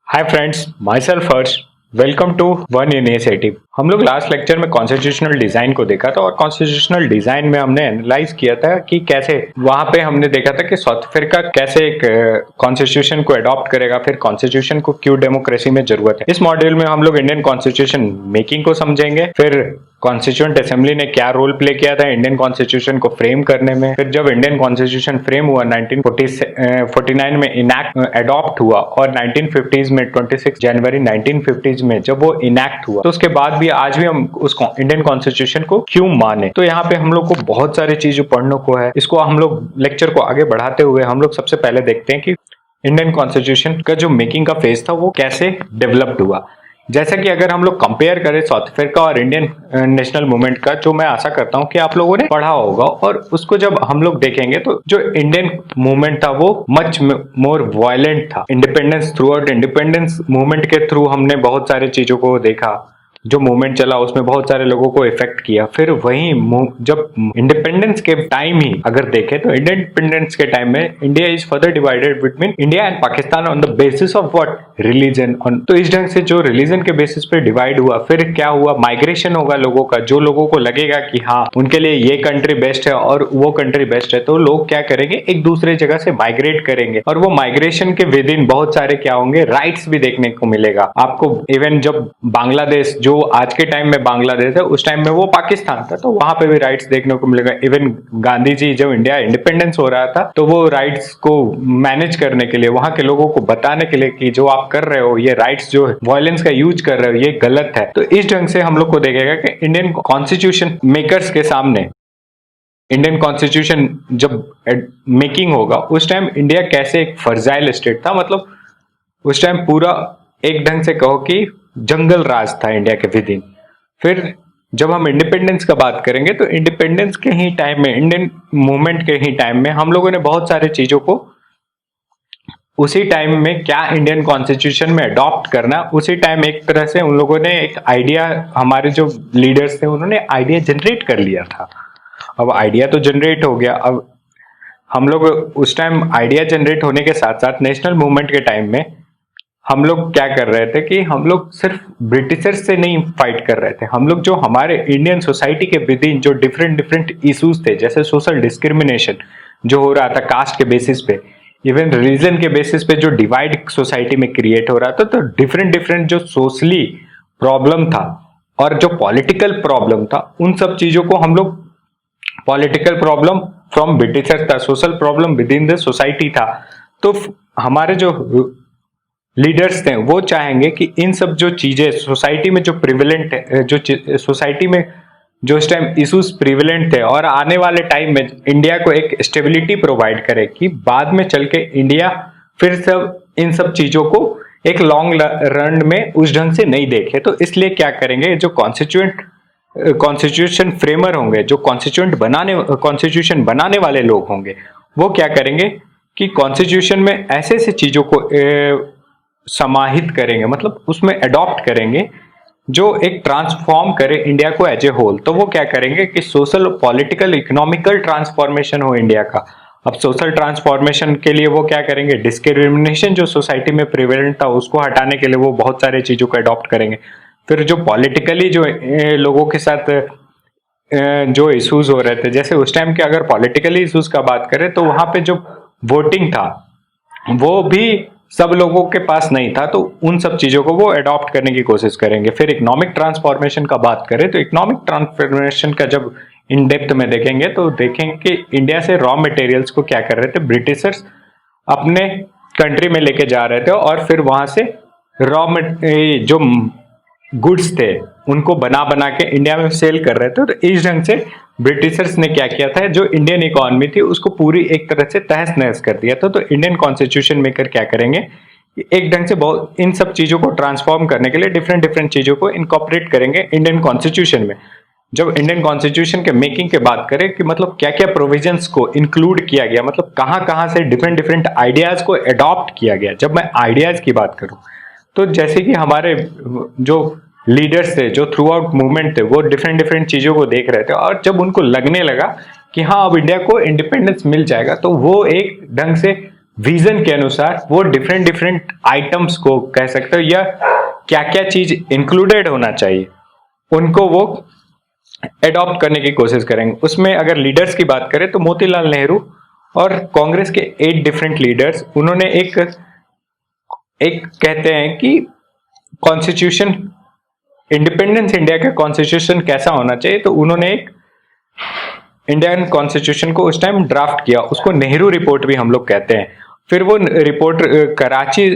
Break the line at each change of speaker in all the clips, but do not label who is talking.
Hi friends, myself Harsh. Welcome to one initiative. हम लोग last lecture में constitutional design को देखा था और कॉन्स्टिट्यूशनल डिजाइन में हमने एनालाइज किया था कि कैसे वहां पे हमने देखा था कि साउथ अफ्रीका कैसे एक कॉन्स्टिट्यूशन को अडॉप्ट करेगा, फिर कॉन्स्टिट्यूशन को क्यों डेमोक्रेसी में जरूरत है। इस मॉड्यूल में हम लोग इंडियन कॉन्स्टिट्यूशन मेकिंग को समझेंगे, फिर कॉन्स्टिट्यूएंट असेंबली ने क्या रोल प्ले किया था इंडियन कॉन्स्टिट्यूशन को फ्रेम करने में, फिर जब इंडियन कॉन्स्टिट्यूशन फ्रेम हुआ 1949 में इनैक्ट अडॉप्ट हुआ और 1950s में 26 जनवरी 1950s में जब वो इनैक्ट हुआ तो उसके बाद भी आज भी हम उस इंडियन कॉन्स्टिट्यूशन को क्यों माने। तो यहाँ पे हम लोग को बहुत सारी चीजें पढ़ने को है। इसको हम लोग लेक्चर को आगे बढ़ाते हुए हम लोग सबसे पहले देखते हैं कि इंडियन कॉन्स्टिट्यूशन का जो मेकिंग का फेज था वो कैसे डेवलप्ड हुआ। जैसा कि अगर हम लोग कंपेयर करें साउथ अफ्रीका और इंडियन नेशनल मूवमेंट का, जो मैं आशा करता हूं कि आप लोगों ने पढ़ा होगा, और उसको जब हम लोग देखेंगे तो जो इंडियन मूवमेंट था वो मच मोर वायलेंट था। Independence through out independence movement के थ्रू हमने बहुत सारी चीजों को देखा। जो मूवमेंट चला उसमें बहुत सारे लोगों को इफेक्ट किया। फिर वही जब इंडिपेंडेंस के टाइम ही अगर देखें तो इंडिपेंडेंस के टाइम में India is further divided between India and Pakistan on the basis of what, religion. तो इस ढंग से जो रिलीजन के बेसिस पे डिवाइड हुआ, फिर क्या हुआ, माइग्रेशन होगा लोगों का। जो लोगों को लगेगा कि हाँ उनके लिए ये कंट्री बेस्ट है और वो कंट्री बेस्ट है, तो लोग क्या करेंगे, एक दूसरे जगह से माइग्रेट करेंगे। और वो माइग्रेशन के विद इन बहुत सारे क्या होंगे, राइट्स भी देखने को मिलेगा आपको। इवन जब बांग्लादेश, जो आज के टाइम में बांग्लादेश है, उस टाइम में वो पाकिस्तान था, तो वहां पे भी राइट्स देखने को मिलेगा। इवन गांधी जी जब इंडिया इंडिपेंडेंस हो रहा था तो वो राइट्स को मैनेज करने के लिए, वहां के लोगों को बताने के लिए कि जो आप कर रहे हो ये राइट्स, जो वायलेंस का यूज कर रहे हो, ये गलत है। तो इस ढंग से हम लोग को देखेगा कि इंडियन कॉन्स्टिट्यूशन मेकर्स के सामने इंडियन कॉन्स्टिट्यूशन जब मेकिंग होगा उस टाइम इंडिया कैसे एक फर्जाइल स्टेट था। मतलब उस टाइम पूरा एक ढंग से कहो कि जंगल राज था इंडिया के विद इन। फिर जब हम इंडिपेंडेंस का बात करेंगे तो इंडिपेंडेंस के ही टाइम में, इंडियन मूवमेंट के ही टाइम में हम लोगों ने बहुत सारे चीजों को उसी टाइम में क्या इंडियन कॉन्स्टिट्यूशन में अडॉप्ट करना, उसी टाइम एक तरह से उन लोगों ने एक आइडिया, हमारे जो लीडर्स थे उन्होंने आइडिया जनरेट कर लिया था। अब आइडिया तो जनरेट हो गया। अब हम लोग उस टाइम आइडिया जनरेट होने के साथ साथ नेशनल मूवमेंट के टाइम में हम लोग क्या कर रहे थे कि हम लोग सिर्फ ब्रिटिशर्स से नहीं फाइट कर रहे थे। हम लोग जो हमारे इंडियन सोसाइटी के विद इन जो डिफरेंट डिफरेंट इश्यूज थे, जैसे सोशल डिस्क्रिमिनेशन जो हो रहा था कास्ट के बेसिस पे, इवन रिलीजन के बेसिस पे जो डिवाइड सोसाइटी में क्रिएट हो रहा था, तो डिफरेंट डिफरेंट जो सोशली प्रॉब्लम था और जो पॉलिटिकल प्रॉब्लम था, उन सब चीजों को हम लोग, पॉलिटिकल प्रॉब्लम फ्रॉम ब्रिटिशर्स था, social problem with in the society था। तो हमारे जो लीडर्स थे वो चाहेंगे कि इन सब जो चीजें सोसाइटी में जो प्रिविलेंट है, जो सोसाइटी में जो इस टाइम इश्यूज प्रिविलेंट थे, और आने वाले टाइम में इंडिया को एक स्टेबिलिटी प्रोवाइड करे कि बाद में चल के इंडिया फिर सब इन सब चीजों को एक लॉन्ग रन में उस ढंग से नहीं देखे। तो इसलिए क्या करेंगे, जो कॉन्स्टिट्यूशन फ्रेमर होंगे, जो कॉन्स्टिट्यूशन बनाने वाले लोग होंगे, वो क्या करेंगे कि कॉन्स्टिट्यूशन में ऐसे ऐसे चीजों को समाहित करेंगे, मतलब उसमें अडॉप्ट करेंगे जो एक ट्रांसफॉर्म करे इंडिया को एज ए होल। तो वो क्या करेंगे कि सोशल, पॉलिटिकल, इकोनॉमिकल ट्रांसफॉर्मेशन हो इंडिया का। अब सोशल ट्रांसफॉर्मेशन के लिए वो क्या करेंगे, डिस्क्रिमिनेशन जो सोसाइटी में प्रिवेलेंट था उसको हटाने के लिए वो बहुत सारे चीजों को अडॉप्ट करेंगे। फिर जो पॉलिटिकली जो लोगों के साथ जो इश्यूज हो रहे थे, जैसे उस टाइम के अगर पॉलिटिकली इश्यूज का बात करें तो वहां पे जो वोटिंग था वो भी सब लोगों के पास नहीं था, तो उन सब चीजों को वो अडॉप्ट करने की कोशिश करेंगे। फिर इकोनॉमिक ट्रांसफॉर्मेशन का बात करें तो इकोनॉमिक ट्रांसफॉर्मेशन का जब इन डेप्थ में देखेंगे तो देखेंगे कि इंडिया से रॉ मटेरियल्स को क्या कर रहे थे, ब्रिटिशर्स अपने कंट्री में लेके जा रहे थे और फिर वहां से रॉ जो गुड्स थे उनको बना बना के इंडिया में सेल कर रहे थे। तो इस ढंग से ब्रिटिशर्स ने क्या किया था, जो इंडियन इकोनॉमी थी उसको पूरी एक तरह से तहस नहस कर दिया था। तो इंडियन कॉन्स्टिट्यूशन मेकर क्या करेंगे, एक ढंग से बहुत इन सब चीजों को ट्रांसफॉर्म करने के लिए डिफरेंट डिफरेंट चीजों को इनकॉर्पोरेट करेंगे इंडियन कॉन्स्टिट्यूशन में। जब इंडियन कॉन्स्टिट्यूशन के मेकिंग की बात करें कि मतलब क्या क्या प्रोविजंस को इंक्लूड किया गया, मतलब कहां कहां से डिफरेंट डिफरेंट आइडियाज को अडॉप्ट किया गया। जब मैं आइडियाज की बात करूं तो जैसे कि हमारे जो लीडर्स थे, जो थ्रू आउट मूवमेंट थे, वो डिफरेंट डिफरेंट चीजों को देख रहे थे, और जब उनको लगने लगा कि हाँ अब इंडिया को इंडिपेंडेंस मिल जाएगा, तो वो एक ढंग से विजन के अनुसार वो डिफरेंट डिफरेंट आइटम्स को कह सकते हो या क्या क्या चीज इंक्लूडेड होना चाहिए उनको वो एडॉप्ट करने की कोशिश करेंगे। उसमें अगर लीडर्स की बात करें तो मोतीलाल नेहरू और कांग्रेस के 8 डिफरेंट लीडर्स, उन्होंने एक एक कहते हैं कि कॉन्स्टिट्यूशन, इंडिपेंडेंस इंडिया का कॉन्स्टिट्यूशन कैसा होना चाहिए, तो उन्होंने एक इंडियन कॉन्स्टिट्यूशन को उस टाइम ड्राफ्ट किया, उसको नेहरू रिपोर्ट भी हम लोग कहते हैं। फिर वो रिपोर्ट कराची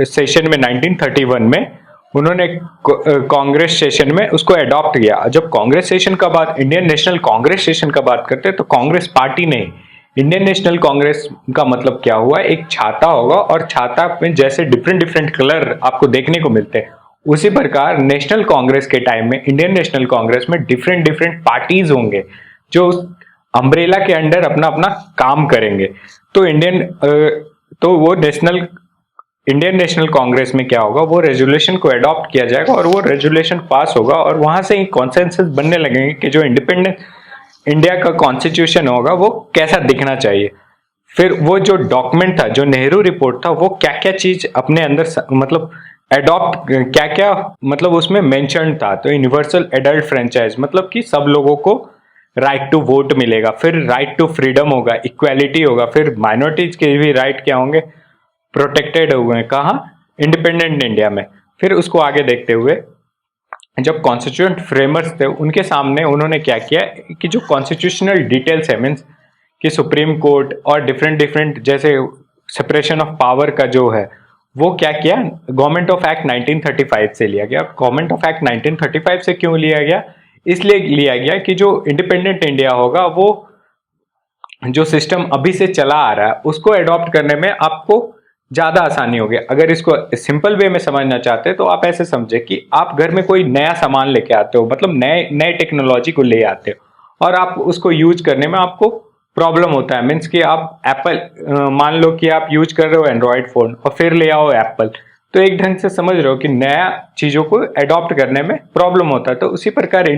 सेशन में 1931 में उन्होंने कांग्रेस सेशन में उसको अडॉप्ट किया। जब कांग्रेस सेशन का बात, इंडियन नेशनल कांग्रेस सेशन का बात करते हैं तो कांग्रेस पार्टी नहीं, इंडियन नेशनल कांग्रेस का मतलब क्या हुआ, एक छाता होगा और छाता में जैसे डिफरेंट डिफरेंट कलर आपको देखने को मिलते हैं, उसी प्रकार नेशनल कांग्रेस के टाइम में इंडियन नेशनल कांग्रेस में डिफरेंट डिफरेंट पार्टीज होंगे जो अम्ब्रेला के अंडर अपना अपना काम करेंगे। तो वो इंडियन नेशनल कांग्रेस में क्या होगा, वो रेजोल्यूशन को अडॉप्ट किया जाएगा और वो रेजोल्यूशन पास होगा और वहां से ही कॉन्सेंसस बनने लगेंगे कि जो इंडिपेंडेंट इंडिया का कॉन्स्टिट्यूशन होगा वो कैसा दिखना चाहिए। फिर वो जो डॉक्यूमेंट था, जो नेहरू रिपोर्ट था, वो क्या क्या चीज अपने अंदर मतलब एडॉप्ट, क्या क्या मतलब उसमें मेंशन था। तो यूनिवर्सल एडल्ट फ्रेंचाइज मतलब कि सब लोगों को राइट टू वोट मिलेगा, फिर राइट टू फ्रीडम होगा, इक्वालिटी होगा, फिर माइनॉरिटीज के भी राइट क्या होंगे, प्रोटेक्टेड हुए। कहाँ? इंडिपेंडेंट इंडिया में। फिर उसको आगे देखते हुए जब कॉन्स्टिट्यूएंट फ्रेमर्स थे उनके सामने उन्होंने क्या किया कि जो कॉन्स्टिट्यूशनल डिटेल्स है, मीन्स कि सुप्रीम कोर्ट और डिफरेंट डिफरेंट जैसे सेपरेशन ऑफ पावर का जो है, वो क्या किया, गवर्नमेंट ऑफ एक्ट 1935 से लिया गया। गवर्नमेंट ऑफ एक्ट 1935 से क्यों लिया गया? इसलिए लिया गया कि जो इंडिपेंडेंट इंडिया होगा वो जो सिस्टम अभी से चला आ रहा है उसको एडॉप्ट करने में आपको ज्यादा आसानी होगी। अगर इसको सिंपल वे में समझना चाहते हैं तो आप ऐसे समझे कि आप घर में कोई नया सामान लेके आते हो, मतलब नए टेक्नोलॉजी को ले आते हो और आप उसको यूज करने में आपको प्रॉब्लम होता है। मीन्स कि आप एप्पल, मान लो कि आप यूज कर रहे हो एंड्रॉयड फोन और फिर ले आओ एप्पल, तो एक ढंग से समझ रहे हो कि नया चीजों को एडॉप्ट करने में प्रॉब्लम होता है। तो उसी प्रकार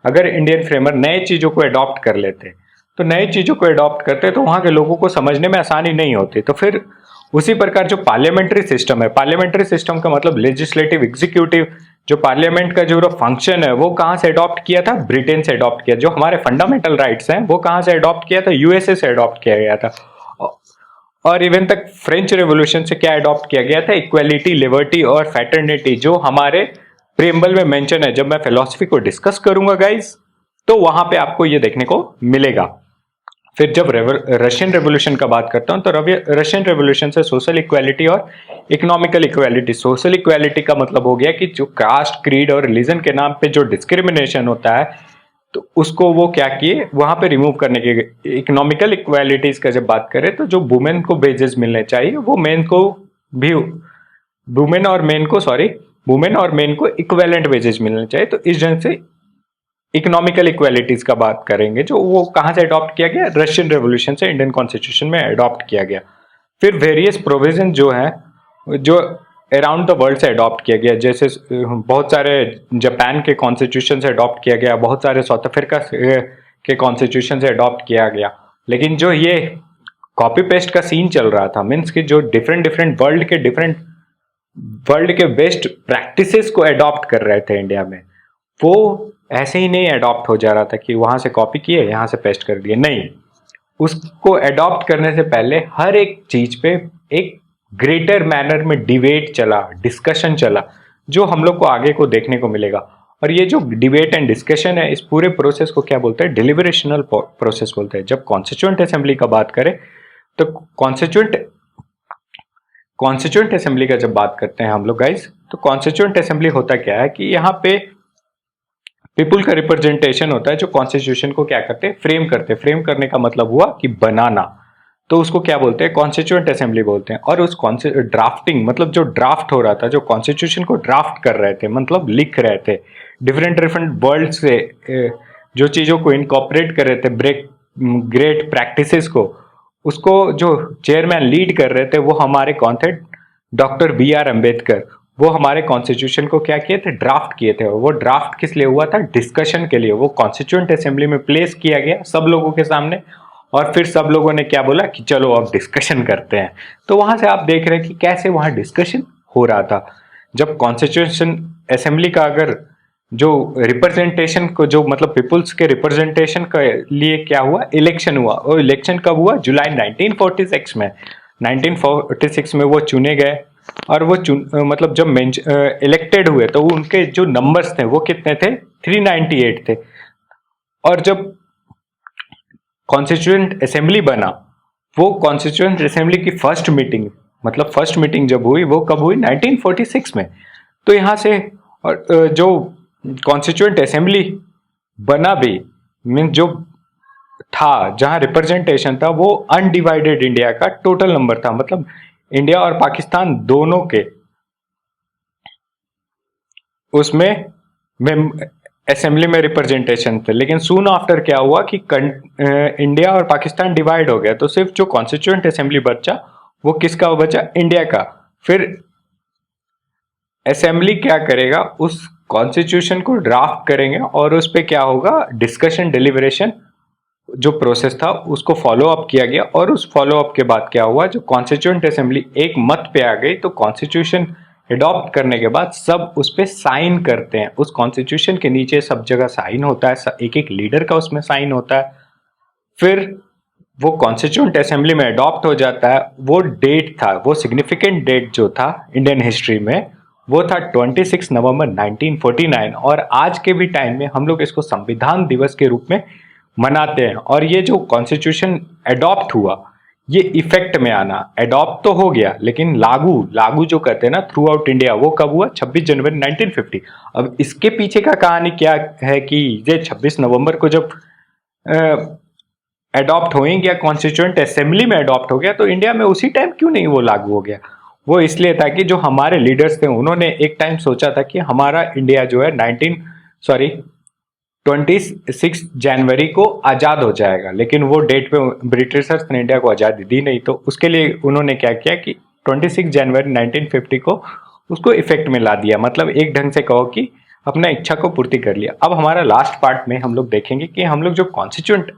अगर इंडियन फ्रेमर नए चीजों को एडॉप्ट कर लेते, तो नई चीजों को एडॉप्ट करते तो वहां के लोगों को समझने में आसानी नहीं होती। तो फिर उसी प्रकार जो पार्लियामेंट्री सिस्टम है, पार्लियामेंट्री सिस्टम का मतलब लेजिस्लेटिव, एग्जीक्यूटिव, जो पार्लियामेंट का जो फंक्शन है वो कहां से अडॉप्ट किया था? ब्रिटेन से अडॉप्ट किया। जो हमारे फंडामेंटल राइट्स हैं वो कहां से अडॉप्ट किया था? यूएसए से अडॉप्ट किया गया था। और इवन तक फ्रेंच रेवोल्यूशन से क्या अडॉप्ट किया गया था? इक्वालिटी, लिबर्टी और फैटर्निटी, जो हमारे प्रीएम्बल में मेंशन है। जब मैं फिलॉसफी को डिस्कस करूंगा गाइस तो वहां पे आपको ये देखने को मिलेगा। फिर जब रशियन रेवोल्यूशन का बात करता हूं तो रशियन रेवोल्यूशन से सोशल इक्वालिटी और इकोनॉमिकल इक्वालिटी। सोशल इक्वालिटी का मतलब हो गया कि जो कास्ट, क्रीड और रिलीजन के नाम पे जो डिस्क्रिमिनेशन होता है तो उसको वो क्या किए, वहां पे रिमूव करने के। इकोनॉमिकल इक्वालिटीज का जब बात करें तो जो वुमेन को वेजेस मिलने चाहिए वो मेन को भी, वुमेन और मेन को इक्वेलेंट वेजेस मिलने चाहिए। तो इस ढंग से इकोनॉमिकल इक्वालिटीज का बात करेंगे, जो वो कहां से अडॉप्ट किया गया? रशियन रेवोल्यूशन से इंडियन कॉन्स्टिट्यूशन में अडॉप्ट किया गया। फिर वेरियस प्रोविजन जो है जो अराउंड द वर्ल्ड से अडॉप्ट किया गया, जैसे बहुत सारे जापान के कॉन्स्टिट्यूशन से अडॉप्ट किया गया, बहुत सारे साउथ अफ्रीका के कॉन्स्टिट्यूशन से अडॉप्ट किया गया। लेकिन जो ये कॉपी पेस्ट का सीन चल रहा था, मीन्स कि जो डिफरेंट वर्ल्ड के बेस्ट प्रैक्टिसेस को अडॉप्ट कर रहे थे इंडिया में, वो ऐसे ही नहीं अडॉप्ट हो जा रहा था कि वहां से कॉपी किए यहां से पेस्ट कर दिए। नहीं, उसको अडॉप्ट करने से पहले हर एक चीज पे एक ग्रेटर मैनर में डिबेट चला, डिस्कशन चला, जो हम लोग को आगे को देखने को मिलेगा। और ये जो डिबेट एंड डिस्कशन है, इस पूरे प्रोसेस को क्या बोलते हैं? डिलिबरेशनल प्रोसेस बोलते हैं। जब कॉन्स्टिट्यूएंट असेंबली का बात करें तो कॉन्स्टिट्यूएंट असेंबली का जब बात करते हैं हम लोग गाइस, तो कॉन्स्टिट्यूएंट असेंबली होता क्या है कि यहाँ पे पीपुल का रिप्रेजेंटेशन होता है जो कॉन्स्टिट्यूशन को क्या करते हैं? फ्रेम करते हैं। फ्रेम करने का मतलब हुआ कि बनाना, तो उसको क्या बोलते हैं? कॉन्स्टिट्यूएंट असेंबली बोलते हैं। और उस ड्राफ्टिंग मतलब जो ड्राफ्ट हो रहा था, जो कॉन्स्टिट्यूशन को ड्राफ्ट कर रहे थे, मतलब लिख रहे थे, डिफरेंट वर्ल्ड से जो चीजों को इनकॉर्पोरेट कर रहे थे, ग्रेट प्रैक्टिसेस को, उसको जो चेयरमैन लीड कर रहे थे वो हमारे कौन थे? Doctor BR Ambedkar. वो हमारे कॉन्स्टिट्यूशन को क्या किए थे? ड्राफ्ट किए थे। वो ड्राफ्ट किस लिए हुआ था? डिस्कशन के लिए। वो कॉन्स्टिट्यूएंट असेंबली में प्लेस किया गया सब लोगों के सामने और फिर सब लोगों ने क्या बोला कि चलो अब डिस्कशन करते हैं। तो वहां से आप देख रहे हैं कि कैसे वहां डिस्कशन हो रहा था। जब कॉन्स्टिट्यूशन असेंबली का अगर जो रिप्रेजेंटेशन को जो मतलब पीपुल्स के रिप्रेजेंटेशन के लिए क्या हुआ, इलेक्शन हुआ। और इलेक्शन कब हुआ? जुलाई 1946 में। 1946 में वो चुने गए और वो मतलब जब इलेक्टेड हुए तो उनके जो नंबर्स थे वो कितने थे? 398 थे। और जब कॉन्स्टिट्यूएंट असेंबली बना, वो कॉन्स्टिट्यूएंट असेंबली की फर्स्ट मीटिंग, मतलब फर्स्ट मीटिंग जब हुई वो कब हुई? 1946 में। तो यहाँ से जो कॉन्स्टिट्यूएंट असेंबली बना भी, मीन जो था जहां रिप्रेजेंटेशन था वो अनडिवाइडेड इंडिया का टोटल नंबर था, मतलब इंडिया और पाकिस्तान दोनों के उसमें असेंबली में रिप्रेजेंटेशन थे। लेकिन सून आफ्टर क्या हुआ कि इंडिया और पाकिस्तान डिवाइड हो गया, तो सिर्फ जो कॉन्स्टिट्यूएंट असेंबली बचा वो किसका बचा? इंडिया का। फिर असेंबली क्या करेगा? उस कॉन्स्टिट्यूशन को ड्राफ्ट करेंगे और उस पर क्या होगा? डिस्कशन डिलीबरेशन जो प्रोसेस था उसको फॉलो अप किया गया। और उस फॉलो अप के बाद क्या हुआ? जो कॉन्स्टिट्यूएंट असेंबली एक मत पे आ गई, तो कॉन्स्टिट्यूशन अडॉप्ट करने के बाद सब उस पर साइन करते हैं। उस कॉन्स्टिट्यूशन के नीचे सब जगह साइन होता है, एक एक लीडर का उसमें साइन होता है। फिर वो कॉन्स्टिट्यूएंट असेंबली में अडॉप्ट हो जाता है। वो डेट था, वो सिग्निफिकेंट डेट जो था इंडियन हिस्ट्री में, वो था 26 नवंबर 1949। और आज के भी टाइम में हम लोग इसको संविधान दिवस के रूप में मनाते हैं। और ये जो कॉन्स्टिट्यूशन अडॉप्ट हुआ, ये इफेक्ट में आना, अडॉप्ट तो हो गया लेकिन लागू लागू जो कहते हैं ना थ्रू आउट इंडिया, वो कब हुआ? 26 जनवरी 1950। अब इसके पीछे का कहानी क्या है कि ये 26 नवंबर को जब अडॉप्ट हो ही गया, कॉन्स्टिट्यूएंट असेंबली में अडॉप्ट हो गया, तो इंडिया में उसी टाइम क्यों नहीं वो लागू हो गया? वो इसलिए था कि जो हमारे लीडर्स थे उन्होंने एक टाइम सोचा था कि हमारा इंडिया जो है 26 जनवरी को आज़ाद हो जाएगा। लेकिन वो डेट पे ब्रिटिशर्स ने इंडिया को आज़ादी दी नहीं, तो उसके लिए उन्होंने क्या किया कि 26 जनवरी 1950 को उसको इफेक्ट में ला दिया। मतलब एक ढंग से कहो कि अपना इच्छा को पूर्ति कर लिया। अब हमारा लास्ट पार्ट में हम लोग देखेंगे कि हम लोग जो कॉन्स्टिट्यूएंट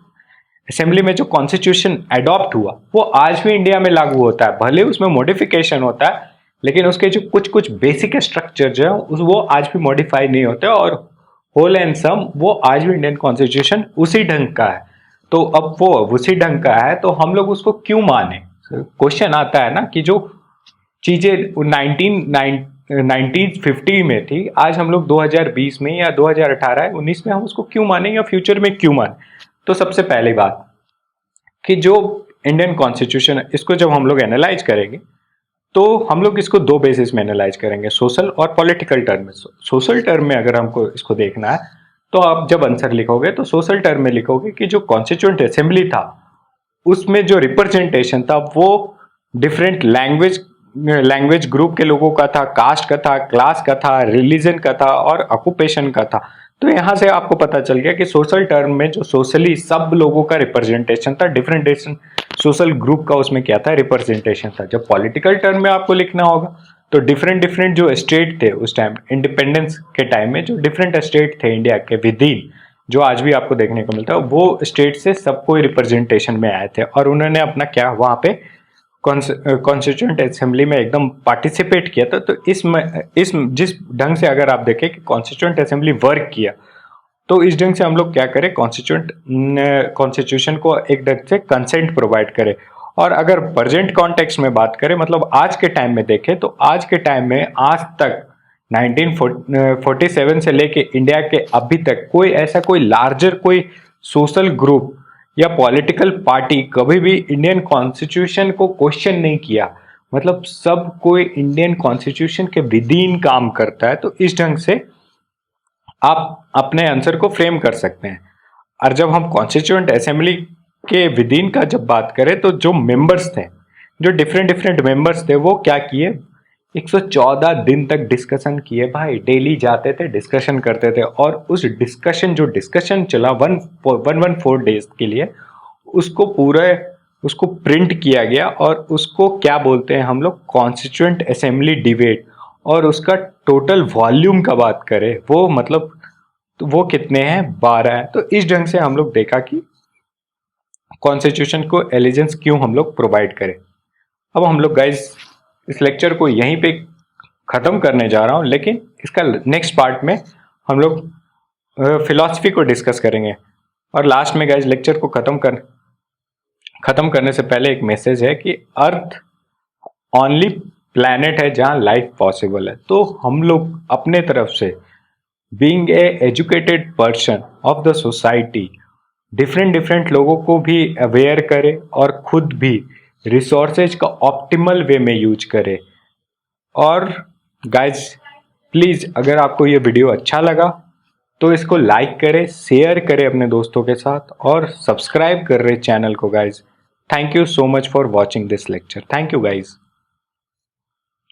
असेंबली में जो कॉन्स्टिट्यूशन अडॉप्ट हुआ वो आज भी इंडिया में लागू होता है। भले उसमें मॉडिफिकेशन होता है लेकिन उसके जो कुछ कुछ बेसिक स्ट्रक्चर जो है वो आज भी मॉडिफाई नहीं होते, और होल एंड सम वो आज भी इंडियन कॉन्स्टिट्यूशन उसी ढंग का है। तो अब वो उसी ढंग का है तो हम लोग उसको क्यों माने? क्वेश्चन आता है ना कि जो चीजें 1950 में थी, आज हम लोग 2020 में या 2018 19 में हम उसको क्यों माने या फ्यूचर में क्यों माने? तो सबसे पहली बात कि जो इंडियन कॉन्स्टिट्यूशन है इसको जब हम लोग एनालाइज करेंगे तो हम लोग इसको दो बेसिस में एनालाइज करेंगे, सोशल और पॉलिटिकल टर्म में। सोशल टर्म में अगर हमको इसको देखना है तो आप जब आंसर लिखोगे तो सोशल टर्म में लिखोगे कि जो कॉन्स्टिट्यूएंट असेंबली था उसमें जो रिप्रेजेंटेशन था वो डिफरेंट लैंग्वेज ग्रुप के लोगों का था, कास्ट का था, क्लास का था, रिलीजन का था और ऑक्यूपेशन का था। तो यहां से आपको पता चल गया कि सोशल टर्म में जो सोशली सब लोगों का रिप्रेजेंटेशन था, डिफरेंट सोशल ग्रुप का उसमें क्या था? रिप्रेजेंटेशन था। जब पॉलिटिकल टर्म में आपको लिखना होगा तो डिफरेंट जो स्टेट थे उस टाइम इंडिपेंडेंस के टाइम में, जो डिफरेंट स्टेट थे इंडिया के विदिन, जो आज भी आपको देखने को मिलता है, वो स्टेट से सब कोई रिप्रेजेंटेशन में आए थे और उन्होंने अपना क्या वहां पे कॉन्स्टिट्यूएंट असेंबली में एकदम पार्टिसिपेट किया था। तो इस जिस ढंग से अगर आप देखें कि कॉन्स्टिट्यूएंट असेंबली वर्क किया, तो इस ढंग से हम लोग क्या करें? कॉन्स्टिट्यूशन को एक ढंग से कंसेंट प्रोवाइड करें। और अगर प्रेजेंट कॉन्टेक्स्ट में बात करें, मतलब आज के टाइम में देखें, तो आज के टाइम में आज तक 1947 से लेके इंडिया के अभी तक कोई लार्जर कोई सोशल ग्रुप या पॉलिटिकल पार्टी कभी भी इंडियन कॉन्स्टिट्यूशन को क्वेश्चन नहीं किया। मतलब सब कोई इंडियन कॉन्स्टिट्यूशन के विदिन काम करता है। तो इस ढंग से आप अपने आंसर को फ्रेम कर सकते हैं। और जब हम कॉन्स्टिट्यूएंट असेंबली के विदिन का जब बात करें तो जो मेंबर्स थे, जो डिफरेंट मेंबर्स थे, वो क्या किए? 114 दिन तक डिस्कशन किए भाई, डेली जाते थे, डिस्कशन करते थे। और उस डिस्कशन चला 114 डेज के लिए, उसको प्रिंट किया गया और उसको क्या बोलते हैं हम लोग? Constituent assembly debate. और उसका टोटल वॉल्यूम का बात करें वो मतलब तो वो कितने हैं? 12 है। तो इस ढंग से हम लोग देखा कि कॉन्स्टिट्यूशन को एलिजेंस क्यों हम लोग प्रोवाइड करें। अब हम लोग गाइज इस लेक्चर को यहीं पे ख़त्म करने जा रहा हूँ, लेकिन इसका नेक्स्ट पार्ट में हम लोग फिलॉसफी को डिस्कस करेंगे। और लास्ट में गाइज लेक्चर को ख़त्म करने से पहले एक मैसेज है कि अर्थ ओनली प्लैनेट है जहाँ लाइफ पॉसिबल है। तो हम लोग अपने तरफ से being a educated person of the society different लोगों को भी अवेयर करे और खुद भी रिसोर्सेज का ऑप्टिमल वे में यूज करे। और गाइज प्लीज़ अगर आपको ये वीडियो अच्छा लगा तो इसको लाइक करें, शेयर करें अपने दोस्तों के साथ और सब्सक्राइब कर रहे चैनल को guys. Thank you so much for watching this lecture. Thank you guys.